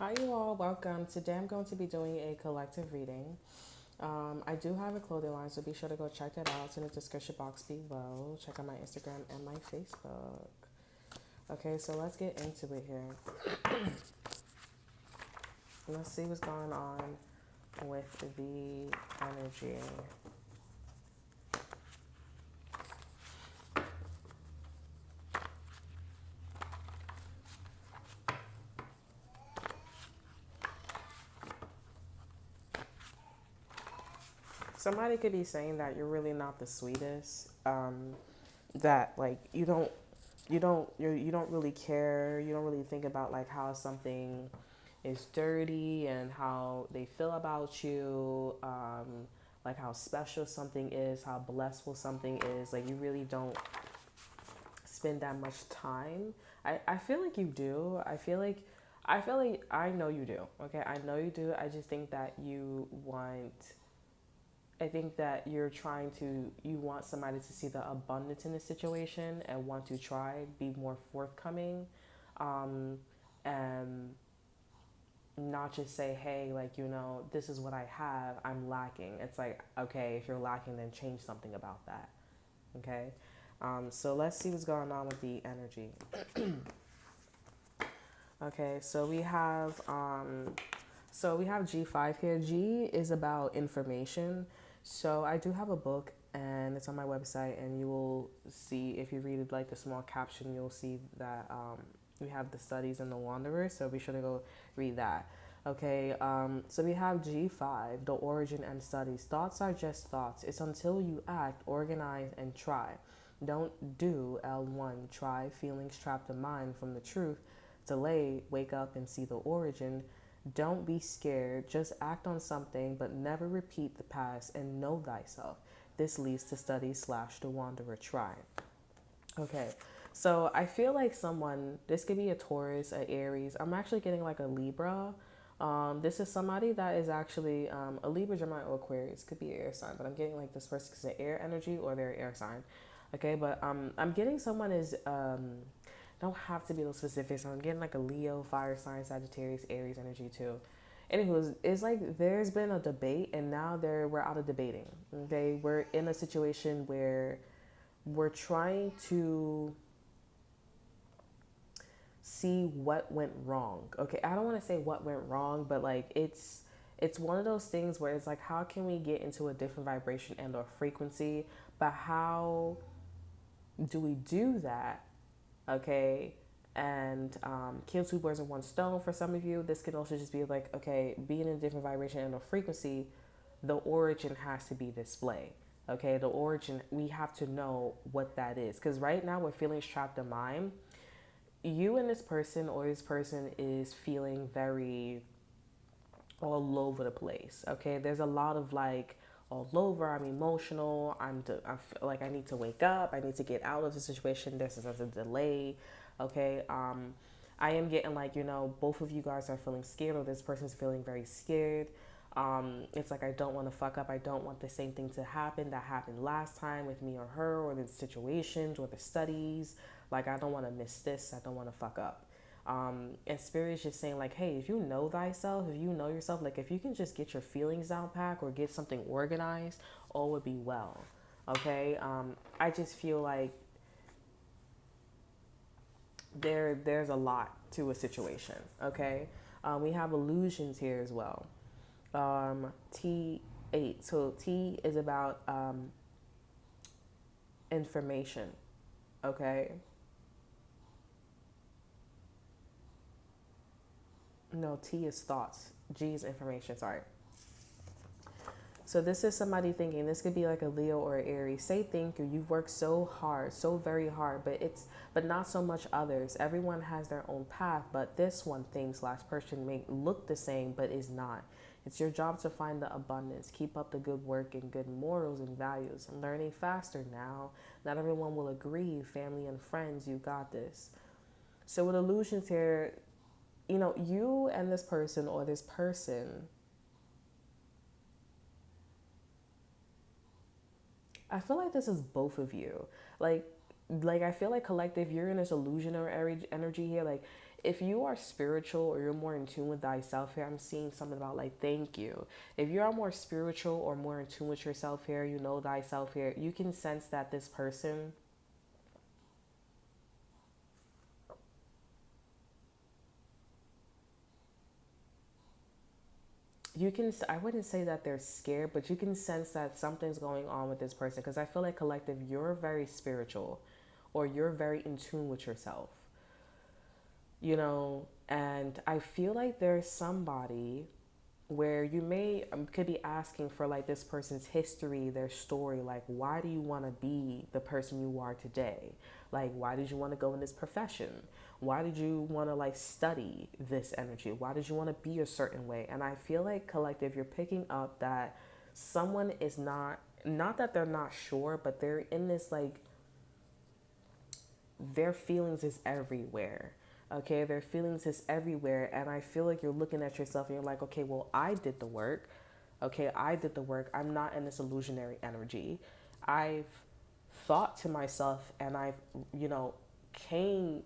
Hi, you all. Welcome. Today I'm going to be doing a collective reading. I do have a clothing line, so be sure to go check that out. It's in the description box below. Check out my Instagram and my Facebook. Okay, so let's get into it here. Let's see what's going on with the energy. Somebody could be saying that you're really not the sweetest. That like you don't really care. You don't really think about like how something is dirty and how they feel about you. Like how special something is, how blissful something is. Like you really don't spend that much time. I feel like you do. I feel like I know you do. Okay, I know you do. I just think that I think that you want somebody to see the abundance in the situation and want to try, be more forthcoming, um, and not just say, hey, like, this is what I have, I'm lacking. It's like, okay, if you're lacking, then change something about that. Okay. So let's see what's going on with the energy. Okay, so we have G5 here. G is about information. So I do have a book and it's on my website, and you will see, if you read like the small caption, you'll see that we have the studies and the wanderer. So be sure to go read that. Okay, so we have G5, the origin and studies. Thoughts are just thoughts. It's until you act, organize, and try. Don't do L1. Try feelings trapped in mind from the truth. Delay, wake up and see the origin. Don't be scared. Just act on something, but never repeat the past and know thyself. This leads to study / the wanderer try. Okay, so I feel like this could be a Taurus, a Aries. I'm actually getting like a Libra. This is somebody that is actually a Libra, Gemini, or Aquarius. Could be an air sign, but I'm getting like this person is an air energy or they're air sign. Okay, but I'm getting someone is don't have to be those specifics. I'm getting like a Leo, fire sign, Sagittarius, Aries energy too. Anywho, it's like there's been a debate, and now we're out of debating. Okay, we're in a situation where we're trying to see what went wrong. Okay, I don't want to say what went wrong, but like it's one of those things where it's like, how can we get into a different vibration and or frequency, but how do we do that? Okay, and kill two birds with one stone. For some of you, this can also just be like, okay, being in a different vibration and or frequency, the origin has to be displayed. Okay, the origin, we have to know what that is, because right now we're feelings trapped in mind. You and this person, or this person is feeling very all over the place. Okay, there's a lot of like all over. I'm emotional. I feel like I need to wake up. I need to get out of the situation. This is a delay. Okay. I am getting like, both of you guys are feeling scared, or this person's feeling very scared. It's like, I don't want to fuck up. I don't want the same thing to happen that happened last time with me or her, or the situations or the studies. Like, I don't want to miss this. I don't want to fuck up. And spirit is just saying like, hey, if you know thyself, if you know yourself, like if you can just get your feelings out pack or get something organized, all would be well. Okay. I just feel like there's a lot to a situation. Okay. We have illusions here as well. T8. So T is about information. Okay. No, T is thoughts. G is information. Sorry. So this is somebody thinking, this could be like a Leo or an Aries. Say thank you. You've worked so hard, so very hard, but not so much others. Everyone has their own path, but this one thing / person may look the same, but is not. It's your job to find the abundance. Keep up the good work and good morals and values. I'm learning faster now. Not everyone will agree. Family and friends, you got this. So with illusions here, you and this person, or this person, I feel like this is both of you. Like I feel like collective, you're in this illusionary energy here. Like if you are spiritual or you're more in tune with thyself here, I'm seeing something about like thank you. If you are more spiritual or more in tune with yourself here, you know thyself here, you can sense that this person, you can, I wouldn't say that they're scared, but you can sense that something's going on with this person, because I feel like collective, you're very spiritual or you're very in tune with yourself, you know, and I feel like there's somebody where you may could be asking for like this person's history, their story, like why do you want to be the person you are today? Like why did you want to go in this profession? Why did you want to like study this energy? Why did you want to be a certain way? And I feel like collective, you're picking up that someone is not that they're not sure, but they're in this like their feelings is everywhere. Okay, their feelings is everywhere. And I feel like you're looking at yourself and you're like, okay, well, I did the work. Okay, I did the work. I'm not in this illusionary energy. I've thought to myself and I've, you know, came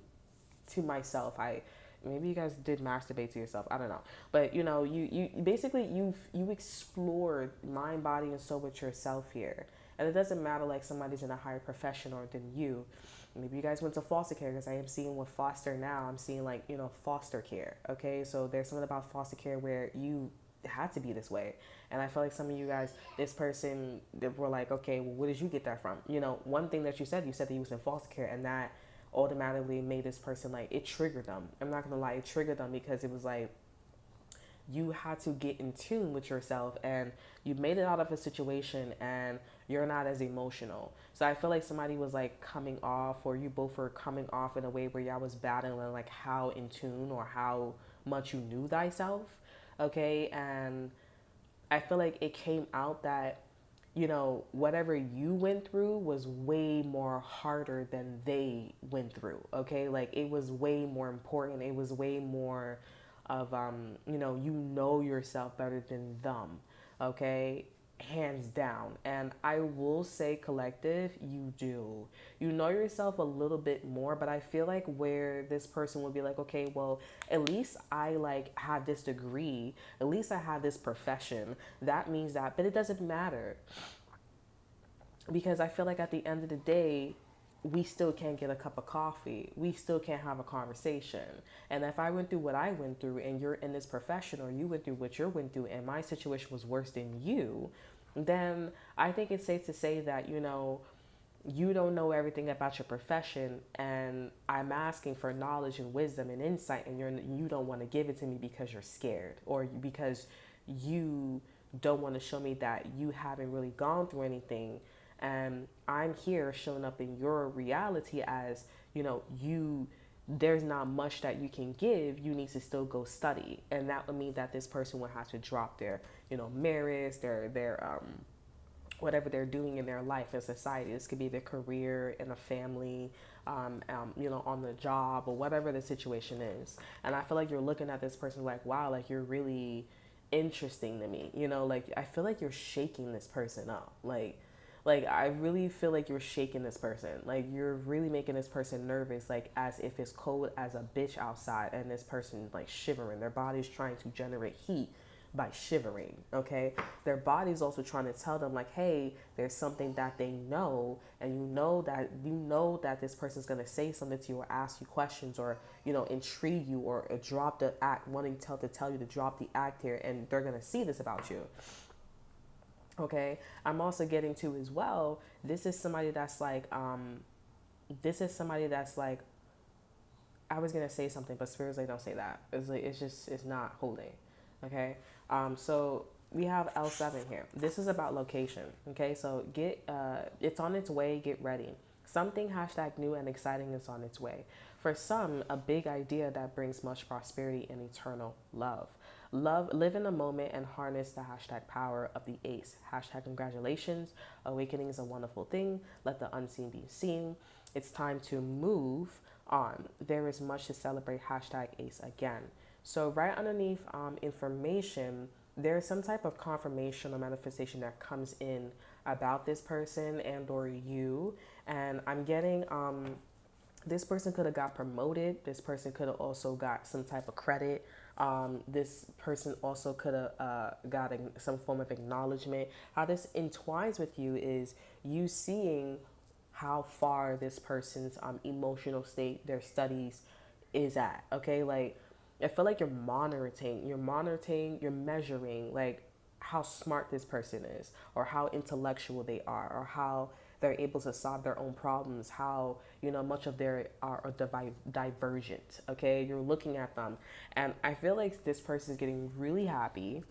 to myself. I maybe you guys did masturbate to yourself. I don't know, but you know, you basically you explored mind, body, and soul with yourself here, and it doesn't matter like somebody's in a higher profession or than you. Maybe you guys went to foster care, because I am seeing with foster now. I'm seeing like, you know, foster care. Okay, so there's something about foster care where you had to be this way, and I feel like some of you guys, this person, they were like, okay, well, where did you get that from? You know, one thing that you said that he was in foster care, and that automatically made this person like, it triggered them. I'm not gonna lie, it triggered them because it was like you had to get in tune with yourself and you made it out of a situation and you're not as emotional. So I feel like somebody was like coming off, or you both were coming off in a way where y'all was battling like how in tune or how much you knew thyself. Okay, and I feel like it came out that, you know, whatever you went through was way more harder than they went through. Okay, like it was way more important. It was way more of, you know yourself better than them. Okay, hands down. And I will say, collective, you do. You know yourself a little bit more, but I feel like where this person would be like, okay, well, at least I like had this degree, at least I had this profession. That means that, but it doesn't matter, because I feel like at the end of the day, we still can't get a cup of coffee. We still can't have a conversation. And if I went through what I went through and you're in this profession, or you went through what you went through and my situation was worse than you, then I think it's safe to say that, you know, you don't know everything about your profession, and I'm asking for knowledge and wisdom and insight, and you don't want to give it to me because you're scared, or because you don't want to show me that you haven't really gone through anything. And I'm here showing up in your reality as, you know, there's not much that you can give. You need to still go study, and that would mean that this person would have to drop their, you know, marriage, their whatever they're doing in their life in society. This could be their career in a family, you know, on the job, or whatever the situation is. And I feel like you're looking at this person like, wow, like you're really interesting to me. You know, like I feel like you're shaking this person up. Like I really feel like you're shaking this person. Like you're really making this person nervous, like as if it's cold as a bitch outside and this person like shivering. Their body's trying to generate heat by shivering. Okay, their body's also trying to tell them like, hey, there's something that they know, and you know that this person's gonna say something to you or ask you questions, or, you know, intrigue you, or drop the act, wanting to tell you to drop the act here, and they're gonna see this about you. Okay, I'm also getting to as well, this is somebody that's like, I was gonna say something, but spirits like don't say that. It's like it's not holding. Okay. So we have L7 here. This is about location. Okay. So it's on its way. Get ready. Something hashtag new and exciting is on its way. For some, a big idea that brings much prosperity and eternal love. Live in the moment and harness the hashtag power of the ace. Hashtag congratulations. Awakening is a wonderful thing. Let the unseen be seen. It's time to move on. There is much to celebrate. Hashtag ace again. So right underneath information, there's some type of confirmation or manifestation that comes in about this person and or you. And I'm getting This person could have got promoted. This person could have also got some type of credit. This person also could have gotten some form of acknowledgement. How this entwines with you is you seeing how far this person's emotional state, their studies is at. Okay, like I feel like you're measuring like how smart this person is, or how intellectual they are, or how they're able to solve their own problems, how much of their are divergent. Okay, you're looking at them, and I feel like this person is getting really happy.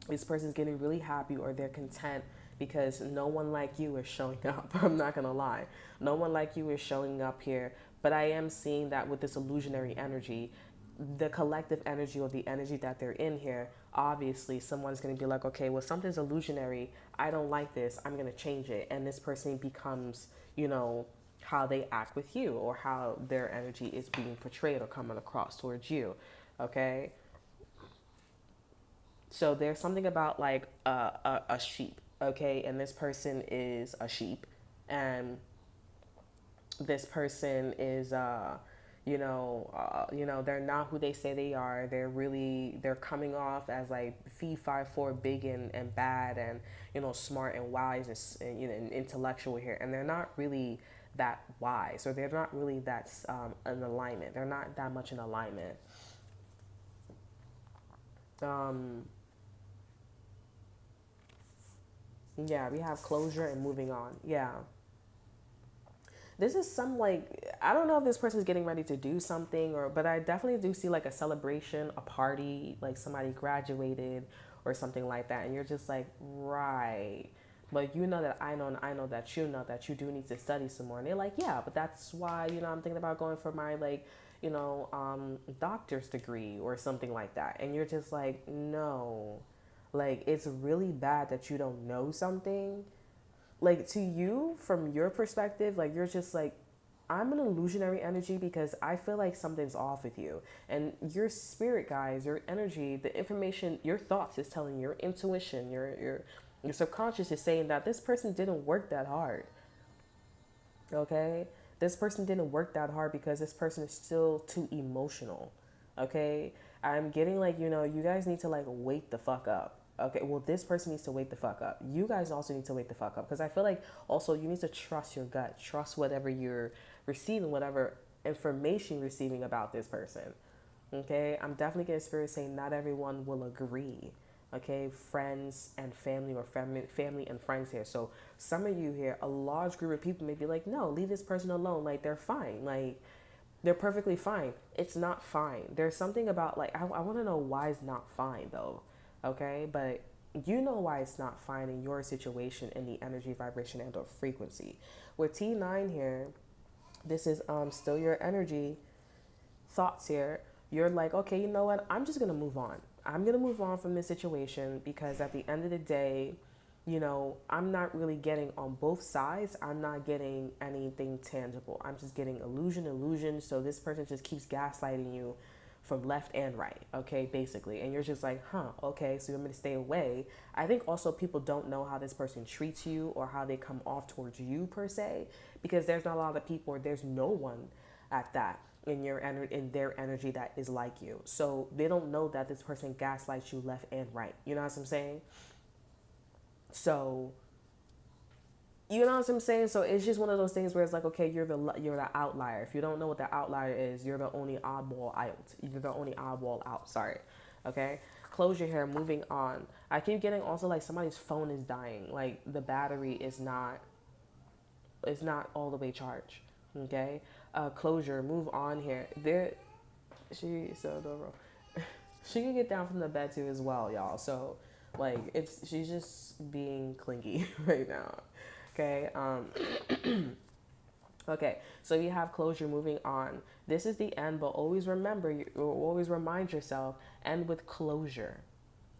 This person's getting really happy, or they're content because no one like you is showing up. I'm not gonna lie, no one like you is showing up here. But I am seeing that with this illusionary energy, the collective energy, or the energy that they're in here, obviously someone's going to be like, okay, well, something's illusionary, I don't like this, I'm going to change it. And this person becomes, how they act with you, or how their energy is being portrayed or coming across towards you. Okay, so there's something about like a sheep. Okay, and this person is a sheep, and this person is they're not who they say they are. They're coming off as like fee fi for big and bad, and smart and wise, and intellectual here, and they're not really that wise, or they're not really that in alignment. They're not that much in alignment. um yeah, we have closure and moving on. Yeah, this is some, like, I don't know if this person's getting ready to do something, or but I definitely do see like a celebration, a party, like somebody graduated or something like that, and you're just like, right, but you know that I know, and I know that you know that you do need to study some more. And they're like, yeah, but that's why I'm thinking about going for my, like, doctor's degree or something like that. And you're just like, no, like, it's really bad that you don't know something. Like, to you, from your perspective, like, you're just like, I'm an illusionary energy because I feel like something's off with you. And your spirit guys, your energy, the information, your thoughts is telling your intuition, your subconscious is saying that this person didn't work that hard. Okay? This person didn't work that hard because this person is still too emotional. Okay? I'm getting like, you guys need to like wake the fuck up. Okay, well, this person needs to wake the fuck up. You guys also need to wake the fuck up, because I feel like also you need to trust your gut, trust whatever you're receiving, whatever information you're receiving about this person. Okay, I'm definitely getting spirit saying not everyone will agree. Okay, friends and family, or family and friends here. So some of you here, a large group of people may be like, no, leave this person alone. Like, they're fine. Like, they're perfectly fine. It's not fine. There's something about, like, I want to know why it's not fine though. Okay, but you know why it's not fine in your situation, in the energy, vibration, and or frequency. With T9 here, this is still your energy thoughts here. You're like, okay, you know what? I'm just gonna move on. I'm gonna move on from this situation, because at the end of the day, I'm not really getting on both sides. I'm not getting anything tangible. I'm just getting illusion. So this person just keeps gaslighting you from left and right, okay, basically. And you're just like, huh, okay, so you want me to stay away. I think also people don't know how this person treats you, or how they come off towards you per se, because there's not a lot of people, or there's no one at that in their energy that is like you. So they don't know that this person gaslights you left and right. You know what I'm saying? So you know what I'm saying? So it's just one of those things where it's like, okay, you're the outlier. If you don't know what the outlier is, you're the only oddball out. You're the only oddball out. Sorry. Okay. Close your hair. Moving on. I keep getting also like somebody's phone is dying. Like the battery is not. It's not all the way charged. Okay. Closure. Move on here. She can get down from the bed too as well, y'all. So like she's just being clingy right now. Okay. Okay. So you have closure. Moving on. This is the end, but always remember, always remind yourself, end with closure.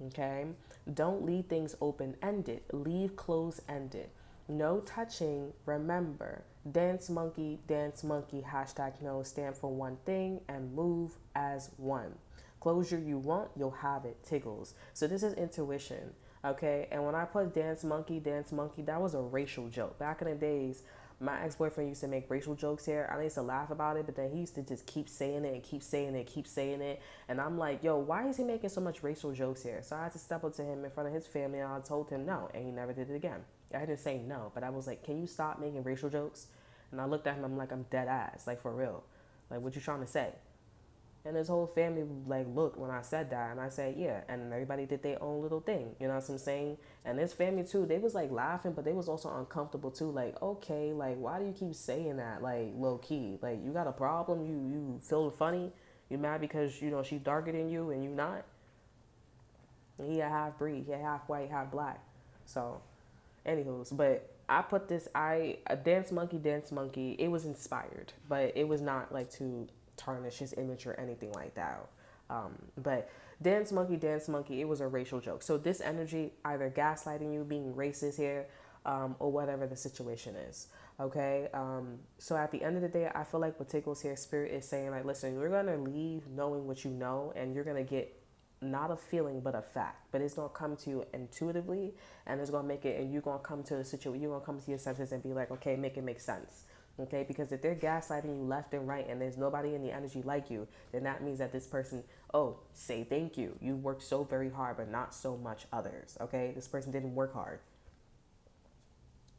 Okay. Don't leave things open ended. Leave closed ended. No touching. Remember. Dance monkey. Hashtag no stand for one thing and move as one. Closure you want, you'll have it. Tiggles. So this is intuition. Okay, and when I put dance monkey, that was a racial joke. Back in the days, My ex-boyfriend used to make racial jokes here. I used to laugh about it, but then he used to just keep saying it and keep saying it, keep saying it. And I'm like, yo, why is he making so much racial jokes here? So I had to step up to him in front of his family, and I told him no, and he never did it again. I didn't say no, but I was like, can you stop making racial jokes? And I looked at him, I'm like, I'm dead ass, like for real. Like, what you trying to say? And his whole family like looked when I said that, and I said yeah, and everybody did their own little thing. You know what I'm saying? And his family too, they was like laughing, but they was also uncomfortable too. Like, okay, like why do you keep saying that? Like low key, like you got a problem? You feeling funny? You mad because you know she's darker than you and you not? And he a half breed, he a half white, half black. So, anywho's, but I put this a dance monkey. It was inspired, but it was not like to tarnish his image or anything like that. But dance monkey, it was a racial joke. So this energy either gaslighting you, being racist here, or whatever the situation is. Okay. So at the end of the day, I feel like what tickles here, spirit is saying like, listen, you're gonna leave knowing what you know, and you're gonna get not a feeling but a fact, but it's gonna come to you intuitively, and it's gonna make it, and you're gonna come to the situation, you're gonna come to your senses and be like, okay, make it make sense. Okay, because if they're gaslighting you left and right and there's nobody in the energy like you, then that means that this person, oh, say thank you, you worked so very hard but not so much others. Okay, this person didn't work hard,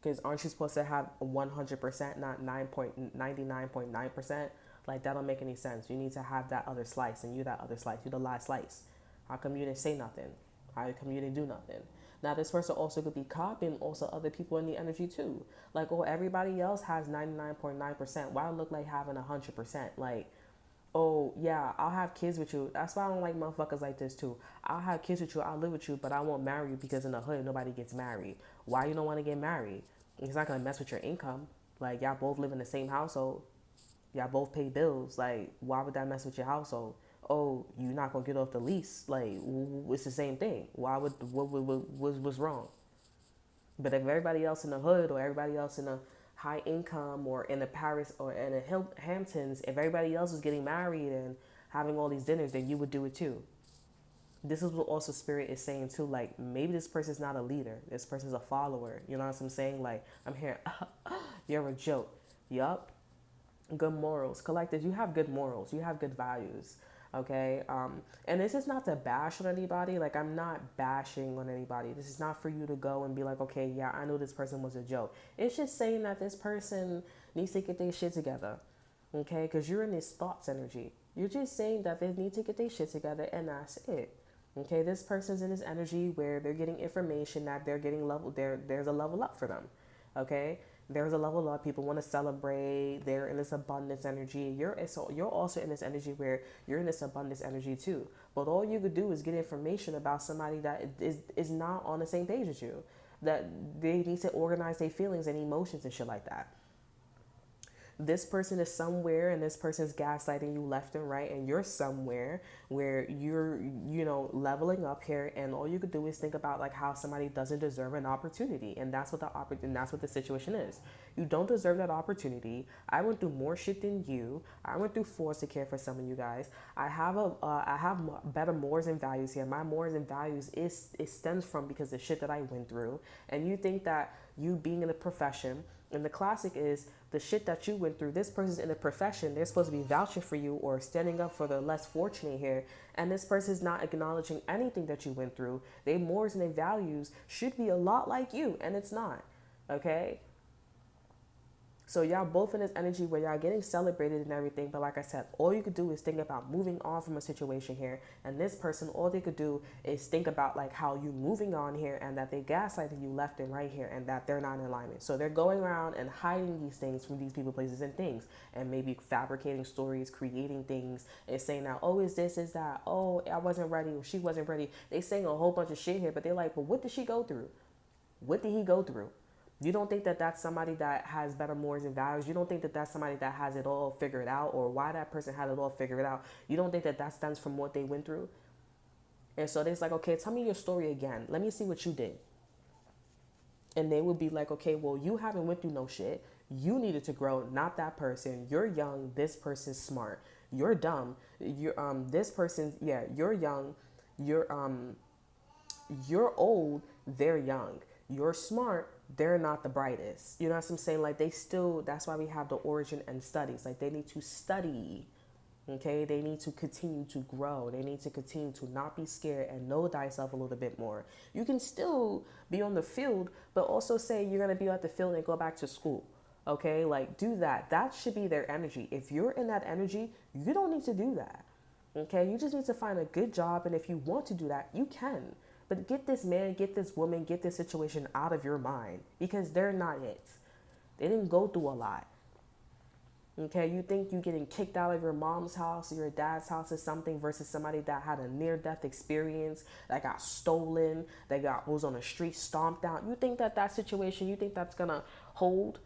because aren't you supposed to have 100%, not 99.9%? Like that don't make any sense. You need to have that other slice, and you that other slice, you the last slice. How come you didn't say nothing? How come you didn't do nothing? Now this person also could be copying also other people in the energy too. Like, oh, everybody else has 99.9%. Why look like having 100%? Like, oh yeah, I'll have kids with you. That's why I don't like motherfuckers like this too. I'll have kids with you, I'll live with you, but I won't marry you because in the hood nobody gets married. Why you don't want to get married? It's not gonna mess with your income. Like y'all both live in the same household. Y'all both pay bills. Like why would that mess with your household? Oh, you're not gonna get off the lease. Like it's the same thing. Why would what's wrong? But if everybody else in the hood or everybody else in a high income or in the Paris or in the Hamptons, if everybody else was getting married and having all these dinners, then you would do it too. This is what also spirit is saying too. Like maybe this person's not a leader. This person's a follower. You know what I'm saying? Like I'm here. You're a joke. Yup. Good morals. Collective, you have good morals. You have good values. Okay. And this is not to bash on anybody. Like I'm not bashing on anybody. This is not for you to go and be like, okay, yeah, I know this person was a joke. It's just saying that this person needs to get their shit together. Okay, because you're in this thoughts energy. You're just saying that they need to get their shit together, and that's it. Okay, this person's in this energy where they're getting information that they're getting level. There's a level up for them. Okay, there's a level up. People want to celebrate. They're in this abundance energy. You're also in this energy where you're in this abundance energy too. But all you could do is get information about somebody that is not on the same page as you. That they need to organize their feelings and emotions and shit like that. This person is somewhere and this person's gaslighting you left and right, and you're somewhere where you're, you know, leveling up here, and all you could do is think about like how somebody doesn't deserve an opportunity, and that's what the situation is. You don't deserve that opportunity. I went through more shit than you. I went through foster care for some of you guys. I have better morals and values here. My morals and values it stems from because the shit that I went through, and you think that you being in a profession, and the classic is the shit that you went through. This person's in a profession. They're supposed to be vouching for you or standing up for the less fortunate here. And this person's not acknowledging anything that you went through. Their morals and their values should be a lot like you. And it's not. Okay? So y'all both in this energy where y'all getting celebrated and everything, but like I said, all you could do is think about moving on from a situation here. And this person, all they could do is think about like how you moving on here, and that they gaslighting you left and right here, and that they're not in alignment. So they're going around and hiding these things from these people, places, and things, and maybe fabricating stories, creating things, and saying now, oh, is this, is that, oh, I wasn't ready, or she wasn't ready. They saying a whole bunch of shit here, but they're like, well, what did she go through? What did he go through? You don't think that that's somebody that has better morals and values. You don't think that that's somebody that has it all figured out, or why that person had it all figured out. You don't think that that stems from what they went through. And so they're like, okay, tell me your story again. Let me see what you did. And they would be like, okay, well, you haven't went through no shit. You needed to grow, not that person. You're young. This person's smart. You're dumb. This person, yeah, you're young. You're old. They're young. you're smart, they're not the brightest. You know what I'm saying? Like they still, that's why we have the origin and studies. Like they need to study. Okay, they need to continue to grow. They need to continue to not be scared and know thyself a little bit more. You can still be on the field, but also say you're gonna be at the field and go back to school. Okay, like do that. That should be their energy. If you're in that energy, you don't need to do that. Okay, you just need to find a good job, and if you want to do that, you can. But get this man, get this woman, get this situation out of your mind because they're not it. They didn't go through a lot. Okay, you think you getting kicked out of your mom's house or your dad's house is something versus somebody that had a near-death experience, that got stolen, that got was on the street stomped out. You think that situation, you think that's gonna hold?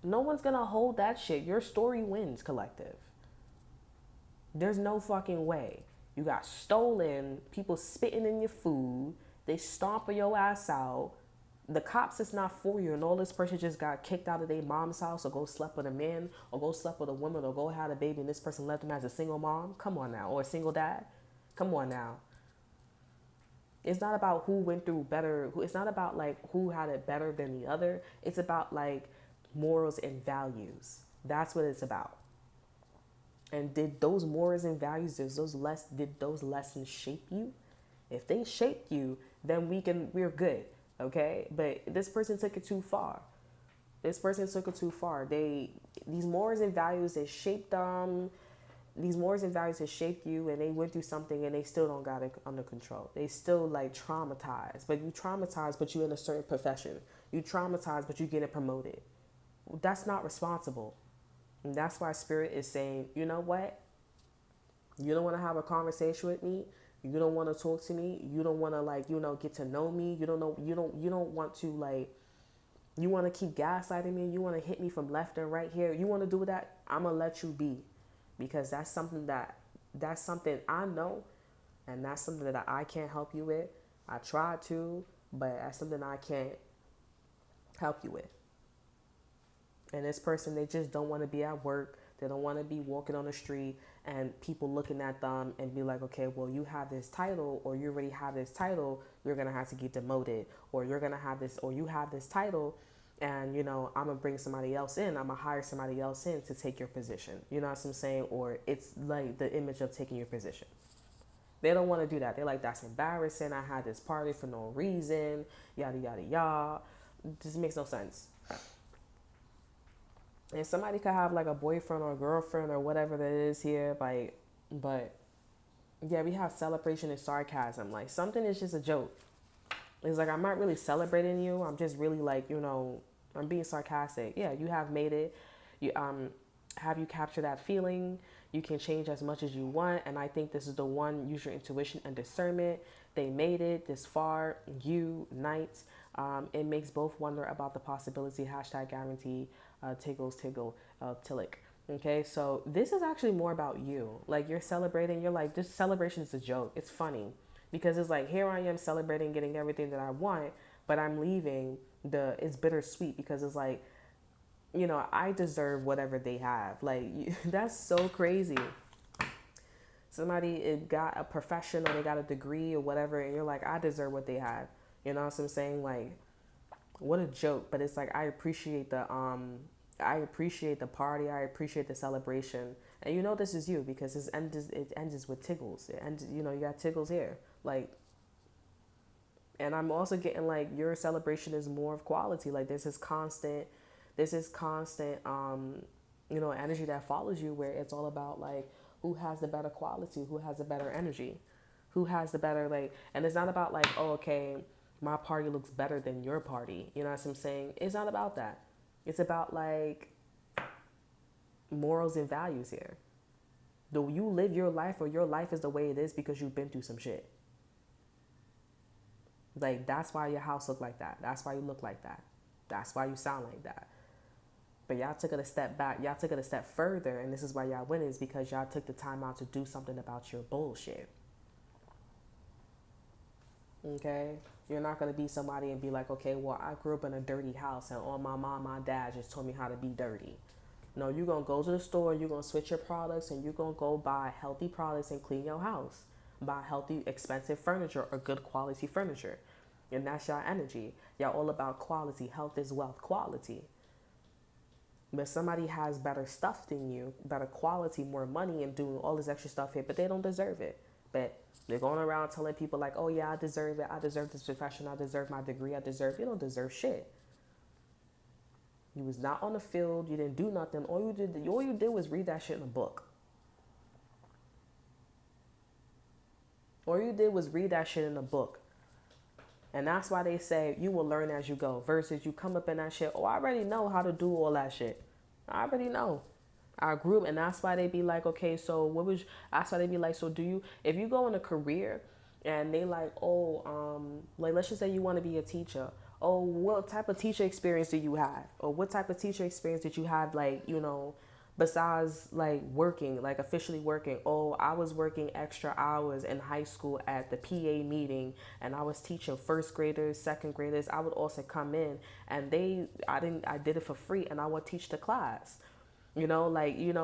No one's gonna hold that shit. Your story wins, collective. There's no fucking way. You got stolen, people spitting in your food, they stomping your ass out. The cops is not for you, and all this person just got kicked out of their mom's house, or go slept with a man, or go slept with a woman, or go had a baby, and this person left them as a single mom. Come on now, or a single dad. Come on now. It's not about who went through better. It's not about like who had it better than the other. It's about like morals and values. That's what it's about. And did those morals and values, did those lessons shape you? If they shaped you, then we're good. Okay, but this person took it too far. This person took it too far. These morals and values that shaped them. These morals and values that shaped you, and they went through something, and they still don't got it under control. They still like traumatized. But you traumatized, but you in a certain profession. You traumatized, but you getting promoted. That's not responsible. And that's why Spirit is saying, you know what? You don't want to have a conversation with me. You don't want to talk to me. You don't want to like, get to know me. You don't want to like, you want to keep gaslighting me. You want to hit me from left and right here. You want to do that? I'm going to let you be, because that's something I know. And that's something that I can't help you with. I tried to, but that's something I can't help you with. And this person, they just don't want to be at work. They don't want to be walking on the street and people looking at them and be like, okay, well, you have this title, or you already have this title, you're going to have to get demoted, or you're going to have this, or you have this title, and, I'm going to bring somebody else in. I'm going to hire somebody else in to take your position. You know what I'm saying? Or it's like the image of taking your position. They don't want to do that. They're like, that's embarrassing. I had this party for no reason, yada, yada, yada. This makes no sense. And somebody could have like a boyfriend or a girlfriend or whatever that is here, but yeah, we have celebration and sarcasm. Like something is just a joke. It's like, I'm not really celebrating you. I'm just really like, I'm being sarcastic. Yeah, you have made it. You have you captured that feeling. You can change as much as you want. And I think this is the one, use your intuition and discernment. They made it this far. You, Knight. It makes both wonder about the possibility. Hashtag guarantee. Tiggles, Tillich. Okay, so this is actually more about you. Like you're celebrating. You're like, this celebration is a joke. It's funny because it's like, here I am celebrating, getting everything that I want, but I'm leaving. It's bittersweet because it's like, I deserve whatever they have. Like that's so crazy. Somebody got a profession or they got a degree or whatever, and you're like, I deserve what they have. You know what I'm saying? Like, what a joke. But it's like, I appreciate the party. I appreciate the celebration. And this is you because it ends with tiggles. It ends, you got tiggles here. Like, and I'm also getting like your celebration is more of quality. Like this is constant, energy that follows you, where it's all about like who has the better quality, who has the better energy, who has the better like, and it's not about like, oh, okay, my party looks better than your party. You know what I'm saying? It's not about that. It's about like morals and values here. Do you live your life, or your life is the way it is because you've been through some shit? Like that's why your house look like that. That's why you look like that. That's why you sound like that. But y'all took it a step back. Y'all took it a step further, and this is why y'all win, is because y'all took the time out to do something about your bullshit. Okay? You're not going to be somebody and be like, okay, well, I grew up in a dirty house and all my mom, my dad just told me how to be dirty. No, you're going to go to the store, you're going to switch your products, and you're going to go buy healthy products and clean your house. Buy healthy, expensive furniture or good quality furniture. And that's your energy. Y'all all about quality. Health is wealth. Quality. But somebody has better stuff than you, better quality, more money, and doing all this extra stuff here, but they don't deserve it. But they're going around telling people like, oh yeah, I deserve it. I deserve this profession. I deserve my degree. I deserve. You don't deserve shit. You was not on the field. You didn't do nothing. All you did was read that shit in a book. All you did was read that shit in a book. And that's why they say you will learn as you go versus you come up in that shit. Oh, I already know how to do all that shit. I already know. Our group, and that's why they be like, okay, so that's why they be like, so do you, if you go in a career and they like, oh, like let's just say you want to be a teacher. Oh, what type of teacher experience do you have? Or what type of teacher experience did you have, like, besides like working, like officially working? Oh, I was working extra hours in high school at the PA meeting, and I was teaching first graders, second graders. I would also come in, and I did it for free, and I would teach the class.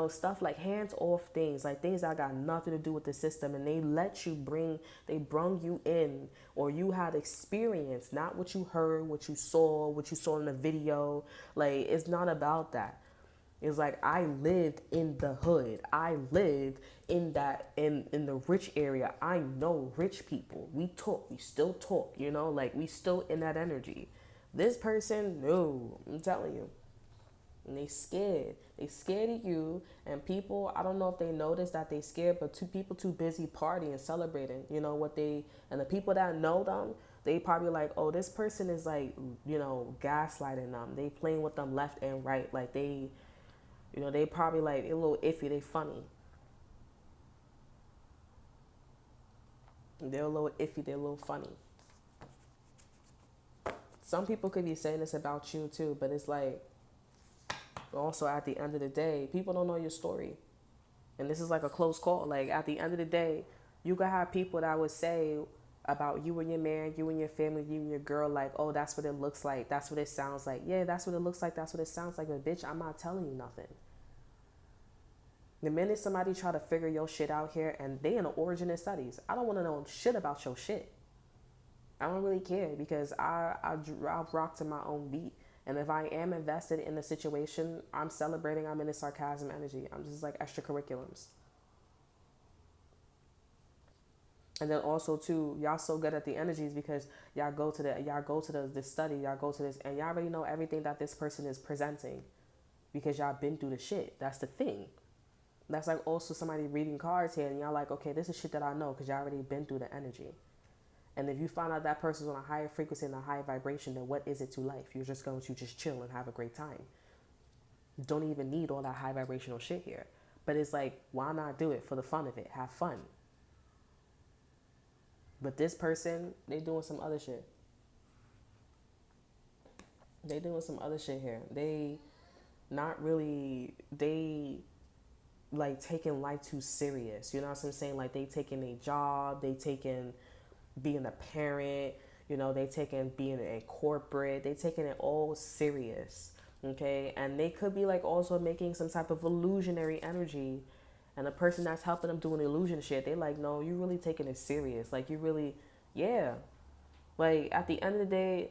Stuff like hands off things, like things that got nothing to do with the system, and they brung you in, or you had experience, not what you heard, what you saw in the video. Like, it's not about that. It's like, I lived in the hood. I lived in the rich area. I know rich people. We still talk, like we still in that energy. This person, no, I'm telling you. And they scared. They scared of you. And people, I don't know if they notice that they scared, but people too busy partying, celebrating, and the people that know them, they probably like, oh, this person is like, gaslighting them. They playing with them left and right. Like they probably like, they're a little iffy, they funny. They're a little iffy, they're a little funny. Some people could be saying this about you too, but it's like, also at the end of the day, people don't know your story. And this is like a close call. Like, at the end of the day, you could have people that would say about you and your man, you and your family, you and your girl, like, oh, that's what it looks like, that's what it sounds like. Yeah, that's what it looks like, that's what it sounds like. But bitch, I'm not telling you nothing. The minute somebody try to figure your shit out here, and they in the origin of studies, I don't want to know shit about your shit. I don't really care, because I rock to my own beat. And if I am invested in the situation, I'm celebrating, I'm in the sarcasm energy. I'm just like extracurriculums. And then also too, y'all so good at the energies because y'all go to this study, y'all go to this, and y'all already know everything that this person is presenting because y'all been through the shit. That's the thing. That's like also somebody reading cards here, and y'all like, okay, this is shit that I know because y'all already been through the energy. And if you find out that person's on a higher frequency and a higher vibration, then what is it to life? You're just going to just chill and have a great time. You don't even need all that high vibrational shit here. But it's like, why not do it for the fun of it? Have fun. But this person, they doing some other shit. They doing some other shit here. They like taking life too serious. You know what I'm saying? Like, they taking a job, they taking being a parent, they taking being in corporate, they taking it all serious. Okay, and they could be like also making some type of illusionary energy, and the person that's helping them doing illusion shit, they like, no, you really taking it serious. Like, you really, yeah. Like, at the end of the day,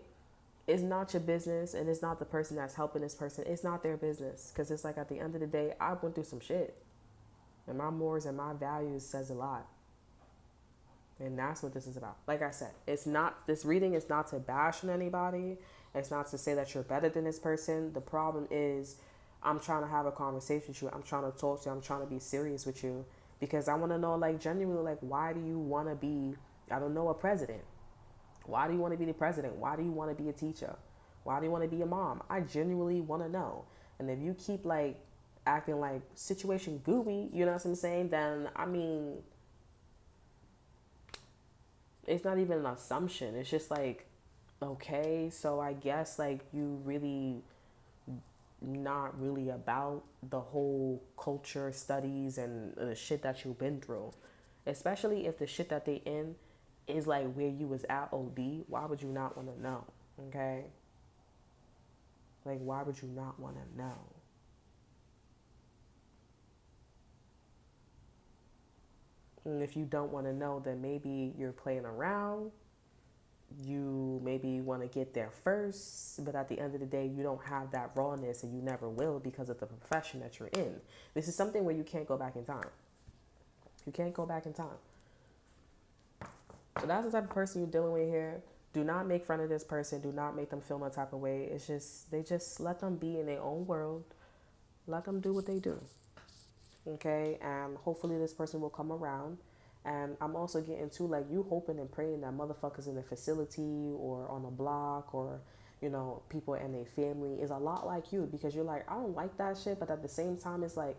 it's not your business, and it's not the person that's helping this person. It's not their business, because it's like, at the end of the day, I went through some shit, and my morals and my values says a lot. And that's what this is about. Like I said, this reading is not to bash on anybody. It's not to say that you're better than this person. The problem is, I'm trying to have a conversation with you. I'm trying to talk to you. I'm trying to be serious with you. Because I want to know, like, genuinely, like, why do you want to be, I don't know, a president? Why do you want to be the president? Why do you want to be a teacher? Why do you want to be a mom? I genuinely want to know. And if you keep, like, acting like situation gooey, you know what I'm saying? Then, I mean, it's not even an assumption. It's just like, okay, so I guess like you really not really about the whole culture studies and the shit that you've been through. Especially if the shit that they in is like where you was at OD, why would you not want to know? Okay? Like, why would you not want to know? And if you don't want to know, then maybe you're playing around. you maybe want to get there first, but at the end of the day, you don't have that rawness and you never will because of the profession that you're in. This is something where you can't go back in time. You can't go back in time. So that's the type of person you're dealing with here. Do not make fun of this person. Do not make them feel no type of way. It's just, they just let them be in their own world. Let them do what they do. Okay? And hopefully this person will come around. And I'm also getting to, like, you hoping and praying that motherfuckers in the facility or on a block or, you know, people and their family is a lot like you, because you're like, I don't like that shit. But at the same time, it's like,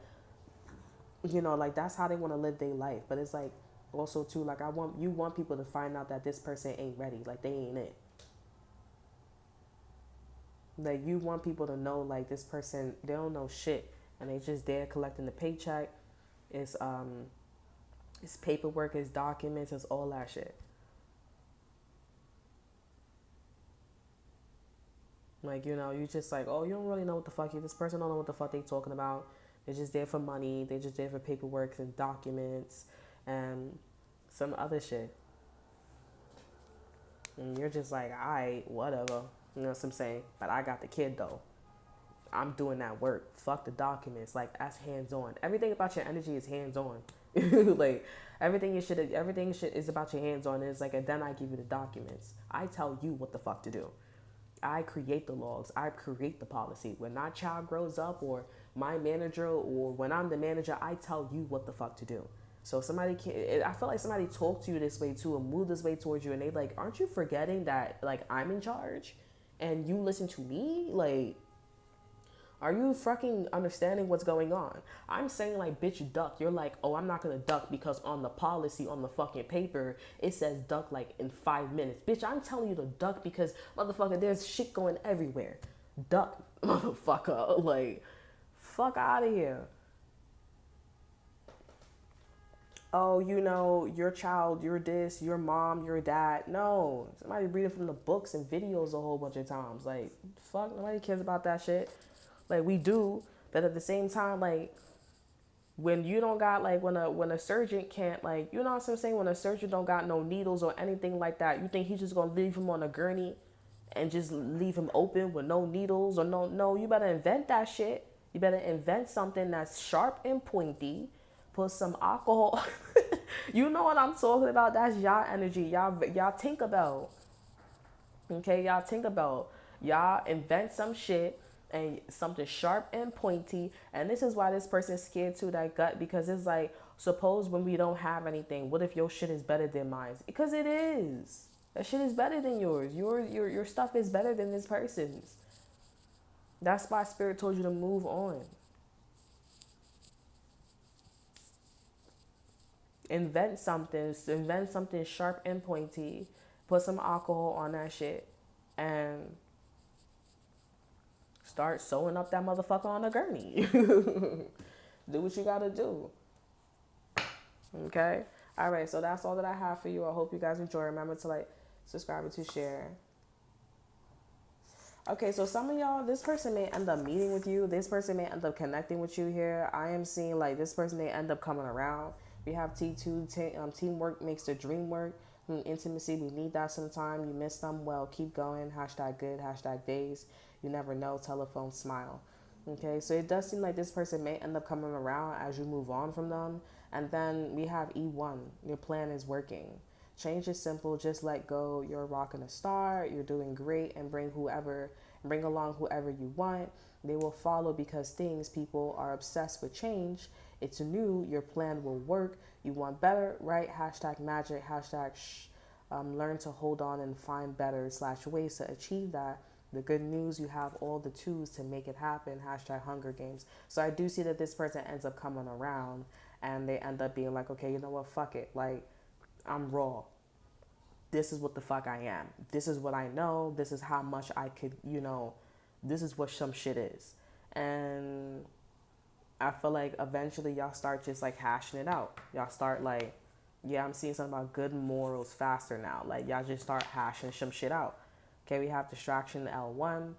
you know, like, that's how they want to live their life. But it's like, also too, like, you want people to find out that this person ain't ready, like they ain't it. Like, you want people to know, like, this person, they don't know shit and they just there collecting the paycheck. It's paperwork, it's documents, it's all that shit. Like, you know, you just like, oh, you don't really know what the fuck this person don't know what the fuck they talking about. They're just there for money. They're just there for paperwork and documents and some other shit. And you're just like, all right, whatever. You know what I'm saying? But I got the kid though. I'm doing that work. Fuck the documents. Like, that's hands on. Everything about your energy is hands on. Like, everything is about your hands on. It's like, and then I give you the documents. I tell you what the fuck to do. I create the logs. I create the policy. When my child grows up or my manager or when I'm the manager, I tell you what the fuck to do. So somebody can, I feel like somebody talked to you this way too and moved this way towards you and they like, aren't you forgetting that like I'm in charge and you listen to me? Like, are you fucking understanding what's going on? I'm saying like, bitch, duck. You're like, oh, I'm not gonna duck because on the policy on the fucking paper it says duck like in 5 minutes. Bitch, I'm telling you to duck because motherfucker, there's shit going everywhere. Duck, motherfucker. Like, fuck out of here. Oh, you know, your child, your this, your mom, your dad. No, somebody reading from the books and videos a whole bunch of times. Like, fuck, nobody cares about that shit. Like, we do, but at the same time, like, when you don't got like when a surgeon can't, like, you know what I'm saying, when a surgeon don't got no needles or anything like that, you think he's just gonna leave him on a gurney and just leave him open with no needles or no, you better invent that shit. You better invent something that's sharp and pointy. Put some alcohol. You know what I'm talking about? That's y'all energy. Y'all think about. Okay, y'all think about. Y'all invent some shit and something sharp and pointy. And this is why this person's scared to that gut, because it's like, suppose when we don't have anything, what if your shit is better than mine? Because it is. That shit is better than yours. Your stuff is better than this person's. That's why spirit told you to move on. Invent something sharp and pointy, put some alcohol on that shit, and start sewing up that motherfucker on a gurney. Do what you gotta do. Okay? Alright, so that's all that I have for you. I hope you guys enjoy. Remember to like, subscribe, and to share. Okay, so some of y'all, this person may end up meeting with you. This person may end up connecting with you here. I am seeing like this person may end up coming around. We have T2, teamwork makes the dream work. Intimacy, we need that sometime. You miss them, well, keep going. Hashtag good, hashtag days. You never know, telephone smile. Okay, so it does seem like this person may end up coming around as you move on from them. And then we have E1, your plan is working. Change is simple, just let go. You're rocking a star, you're doing great, and bring along whoever you want. They will follow because people are obsessed with change. It's new, your plan will work. You want better, right? Hashtag magic, hashtag learn to hold on and find better / ways to achieve that. The good news, you have all the tools to make it happen. Hashtag Hunger Games. So I do see that this person ends up coming around and they end up being like, okay, you know what? Fuck it. Like, I'm raw. This is what the fuck I am. This is what I know. This is how much I could, this is what some shit is. And I feel like eventually y'all start just like hashing it out. Y'all start like, yeah, I'm seeing something about good morals faster now. Like, y'all just start hashing some shit out. Okay, we have distraction L1.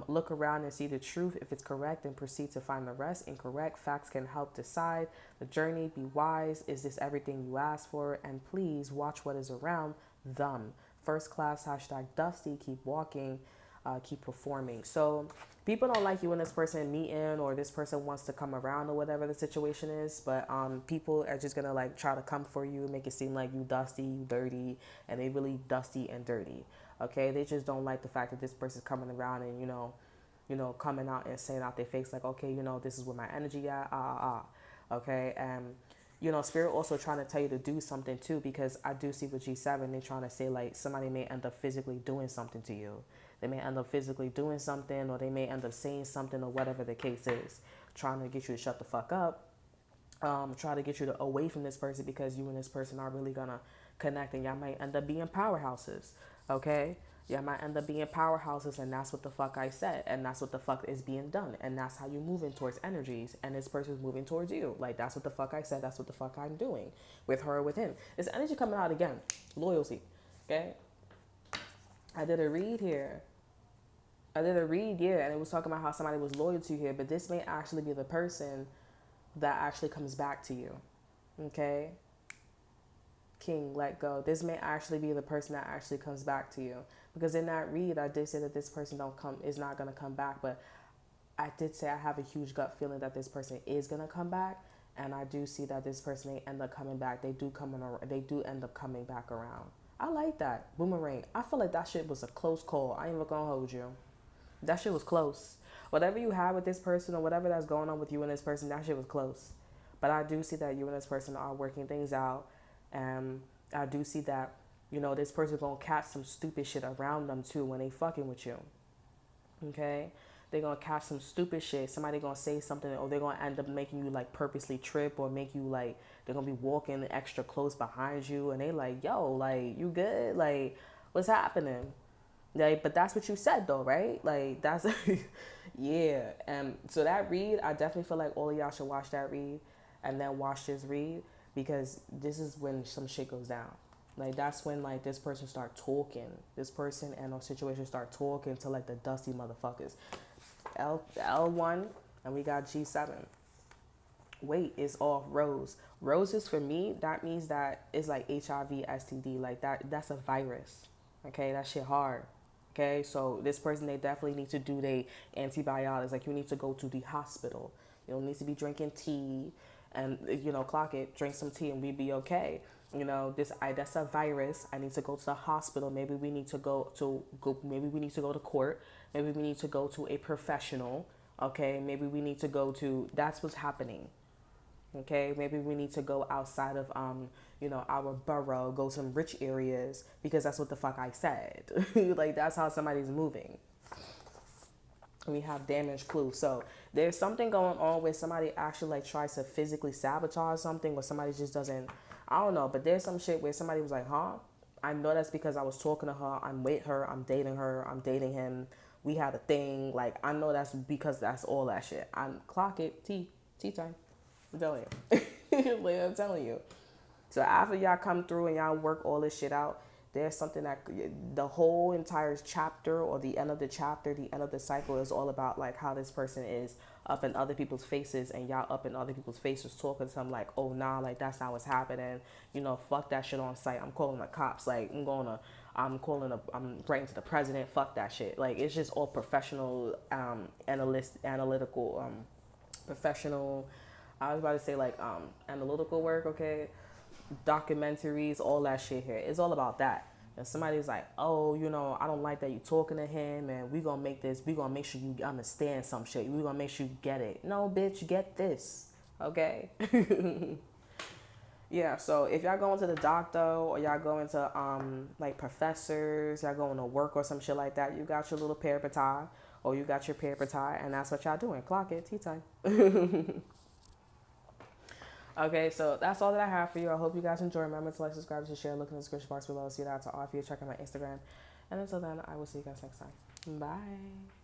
Look around and see the truth. If it's correct, then proceed to find the rest. Incorrect facts can help decide the journey. Be wise. Is this everything you asked for? And please watch what is around them. first class, hashtag dusty, keep walking, keep performing. So people don't like you and this person meeting, or this person wants to come around, or whatever the situation is, but people are just gonna like try to come for you, make it seem like you dusty, you dirty, and they really dusty and dirty. Okay, they just don't like the fact that this person's coming around and coming out and saying out their face like, okay, this is where my energy at, okay. And spirit also trying to tell you to do something too, because I do see with G7 they're trying to say like somebody may end up physically doing something to you. They may end up physically doing something, or they may end up saying something, or whatever the case is, trying to get you to shut the fuck up, try to get you away from this person, because you and this person are really gonna connect, and y'all might end up being powerhouses, okay? Y'all might end up being powerhouses, and that's what the fuck I said, and that's what the fuck is being done, and that's how you're moving towards energies, and this person's moving towards you. Like, that's what the fuck I said, that's what the fuck I'm doing with her or with him. This energy coming out again, loyalty, okay? I did a read, yeah, and it was talking about how somebody was loyal to you here, but this may actually be the person that actually comes back to you, okay? King, let go. This may actually be the person that actually comes back to you, because in that read, I did say that this person is not going to come back, but I did say I have a huge gut feeling that this person is going to come back, and I do see that this person may end up coming back. They do end up coming back around. I like that. Boomerang. I feel like that shit was a close call. I ain't even gonna hold you. That shit was close. Whatever you had with this person, or whatever that's going on with you and this person, that shit was close. But I do see that you and this person are working things out. And I do see that, this person's going to catch some stupid shit around them too when they fucking with you. Okay? They're going to catch some stupid shit. Somebody going to say something, or they're going to end up making you like purposely trip, or make you like, they're going to be walking extra close behind you. And they like, yo, like, you good? Like, what's happening? Like, but that's what you said though, right? Like, that's, yeah. And so that read, I definitely feel like all of y'all should watch that read, and then watch this read, because this is when some shit goes down. Like, that's when like this person start talking. This person and those situations start talking to like the dusty motherfuckers. L1, and we got G7. Weight is off rose. Roses for me, that means that it's like HIV, STD, like that's a virus. Okay, that shit hard. Okay, so this person, they definitely need to do their antibiotics. Like, you need to go to the hospital. You don't need to be drinking tea, and clock it, drink some tea, and we be okay. That's a virus. I need to go to the hospital. Maybe we need to maybe we need to go to court. Maybe we need to go to a professional. Okay, maybe we need to go to, that's what's happening. Okay, maybe we need to go outside of our borough, go some rich areas, because that's what the fuck I said. Like, that's how somebody's moving. We have damage clue. So there's something going on where somebody actually like tries to physically sabotage something, or somebody just doesn't, I don't know, but there's some shit where somebody was like, huh? I know that's because I was talking to her, I'm with her, I'm dating her, I'm dating him, we had a thing. Like, I know that's because that's all that shit. Clock it, tea time. I'm telling you. Like, I'm telling you. So after y'all come through and y'all work all this shit out, there's something that the whole entire chapter, or the end of the chapter, the end of the cycle, is all about like how this person is up in other people's faces, and y'all up in other people's faces talking to them like, oh nah, like that's not what's happening. Fuck that shit on site. I'm calling the cops. Like, I'm writing to the president. Fuck that shit. Like, it's just all professional, analytical, professional. I was about to say like analytical work, okay? Documentaries, all that shit here. It's all about that. And somebody's like, oh, I don't like that you talking to him, and we gonna make sure you understand some shit. We gonna make sure you get it. No, bitch, get this, okay? Yeah, so if y'all going to the doctor, or y'all going to like professors, y'all going to work or some shit like that, you got your little ApearCo, or you got your ApearCo, and that's what y'all doing. Clock it, tea time. Okay, so that's all that I have for you. I hope you guys enjoy. Remember to like, subscribe, to share. Look in the description box below. See that to all of you. Check out my Instagram. And until then, I will see you guys next time. Bye.